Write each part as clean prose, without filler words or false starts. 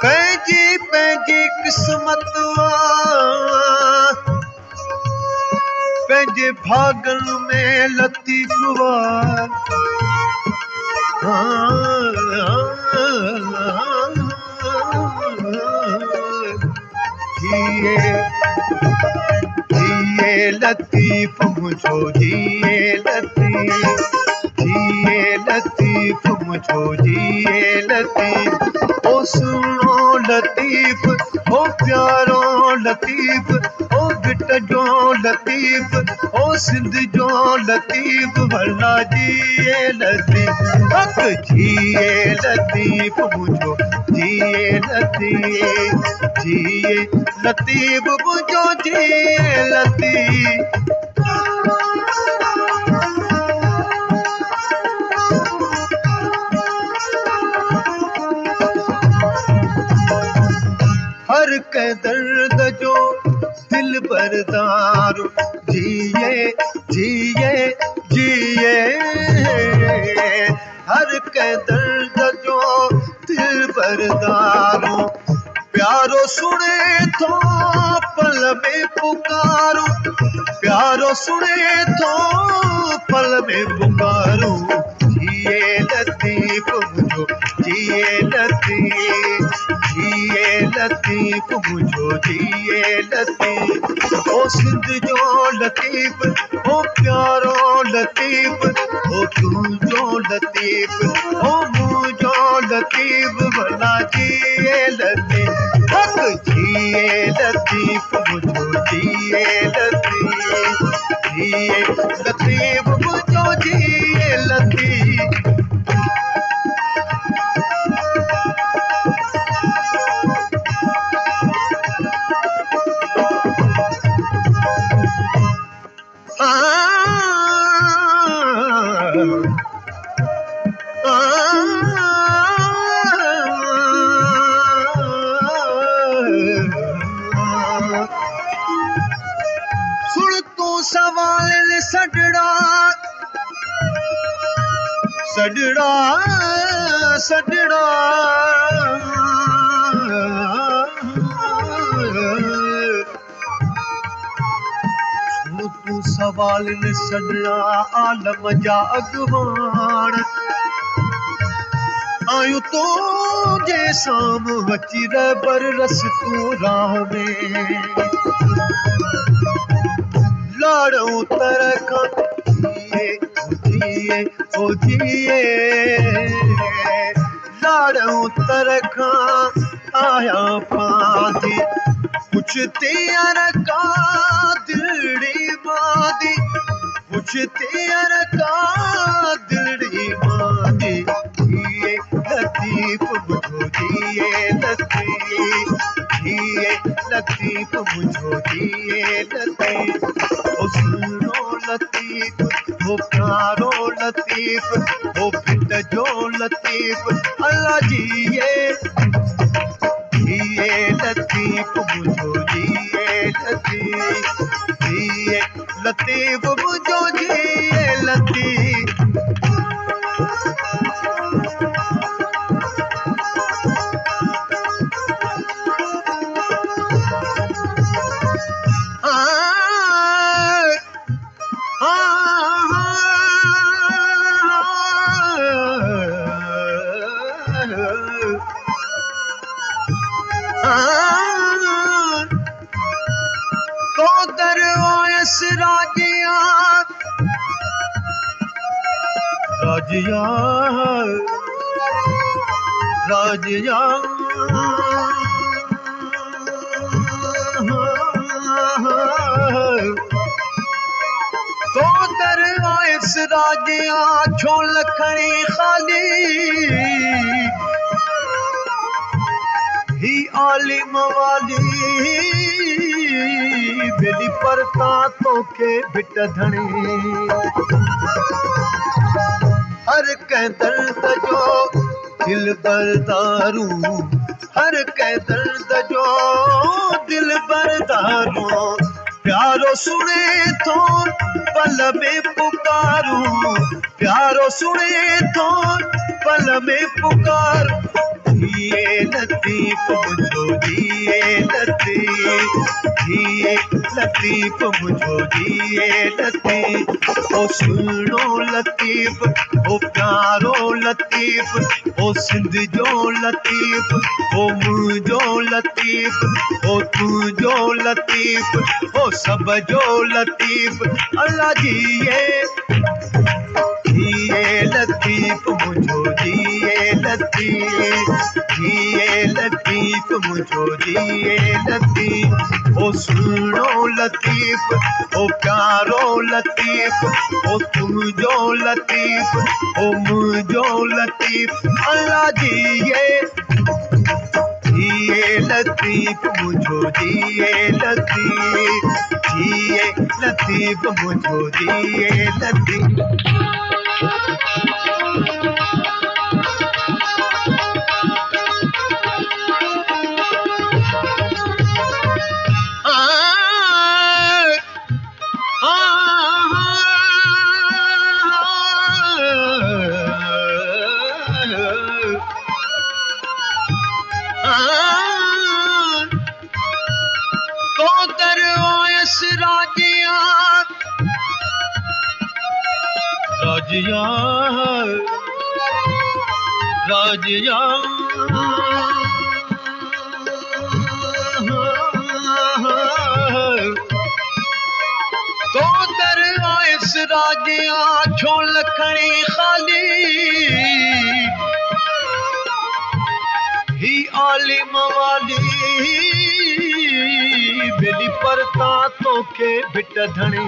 पंहिंजी किस्मत पंहिंजे भागन में लतीफ़ जिए लतीफ़ मुझो जिए लतीफ़ मुझो जिए लतीफ़ ओ सुनो लतीफ़ ओ प्यारो लतीफ़ ओ गिट जो लतीफ़ ओ सिंध जो लतीफ़ भला जिए लतीफ़ हक जिए लतीफ़ मुझो जिए लतीफ़ मुझो जिए लतीफ़ हर के दर्द जो दिल बरदार जिए हर के दर्द जो दिल बरदार प्यारो सुने तो पल में पुकारो प्यारो सुने तो पल में पुकारो जिए लतीफ़ मुझो जिए लतीफ़ मुझो जिए लतीफ़ ओ सिंध जो लतीफ़ ओ प्यारो लतीफ़ ओ तुझो लतीफ़ ओ मुझो लतीफ़ भला जिए लतीफ़ हक जिए लतीफ़ मुझो जिए लतीफ़ मुझो जिए लतीफ़ सुन तू सवाल सजड़ा सुन तू सवाल सजड़ा आलम जा अगवान आयूं तो जे साम अची बर रस तू राह में लाड़ो तरखा जिए लाड़ो तरखा आया पादी कुछ तेर का दिलड़ी मादी कुछ तेर का दिलड़ी मादी जिए लतीफ़ मुझो जिए लतीफ़ मुझो जिए लतीफ़ ओ सुनो लतीफ़ ओ प्यारो लतीफ़ ओ भिट जो लतीफ़ अल्लाह जिए लतीफ़ मुझो जिए लतीफ़ मुझो जिए लतीफ़ तो दरवायस राजिया तो दरवायस राजिया छो लखणी खाली ही आलिम वाली बेली परता तो के बिट धणी हर कंहिं दर्द जो दिल बरदारू हर कै दर्द जो दिल बरदारो प्यारो सुने तो पल में पुकारूं प्यारो सुने तो पल में पुकार दिए लतीफ मुझो दिए लतीफ मुझो दिए लतीफ ओ सुनो लतीफ ओ प्यारो लतीफ ओ सिंध जो लतीफ ओ मुझो लतीफ ओ तुझो लतीफ ओ सब जो लतीफ अल्लाह जिए लतीफ मुझो दिए लतीफ मुझो दिए लतीफ ओ सुनो लतीफ ओ प्यारो लतीफ ओ तुझो लतीफ ओ मुझो लतीफ अल्लाह दिए लतीफ मुझो दिए लतीफ मुझो दिए लतीफ तो दरवायस राजिया राजिया राजिया तो दरवायस राजिया छो लखणी खाली ही आलिम वाली बेली परता तो के बिट धणे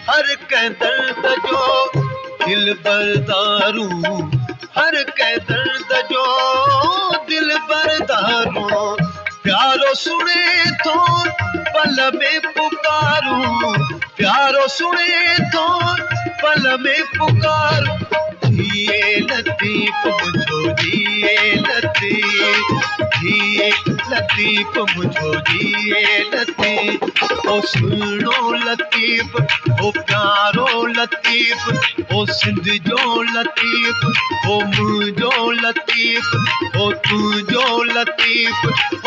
हर कै दर्द जो दिल बरदारू हर कै दर्द जो दिल बरदारू प्यारो सुने तो पल में पुकारूं प्यारो सुने तो पल में पुकारूं लतीफ मुझो दिए लतीफ मुझो दिए लतीफ ओ सुनो लतीफ ओ प्यारो लतीफ ओ सिंध जो लतीफ ओ मुझो लतीफ ओ तुझो लतीफ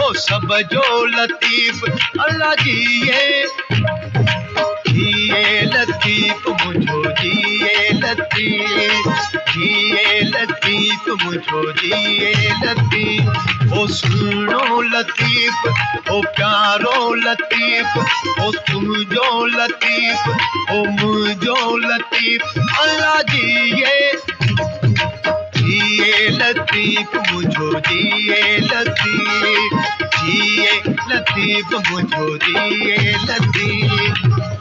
ओ सब जो लतीफ अल्लाह जिए लतीफ मुझो दिए लतीफ मुझो दिए लतीफ ओ सुनो लतीफ ओ प्यारो लतीफ ओ तुझो लतीफ ओ मुझो लतीफ अल्लाह जिए लतीफ मुझो दिए लतीफ मुझो दिए लतीफ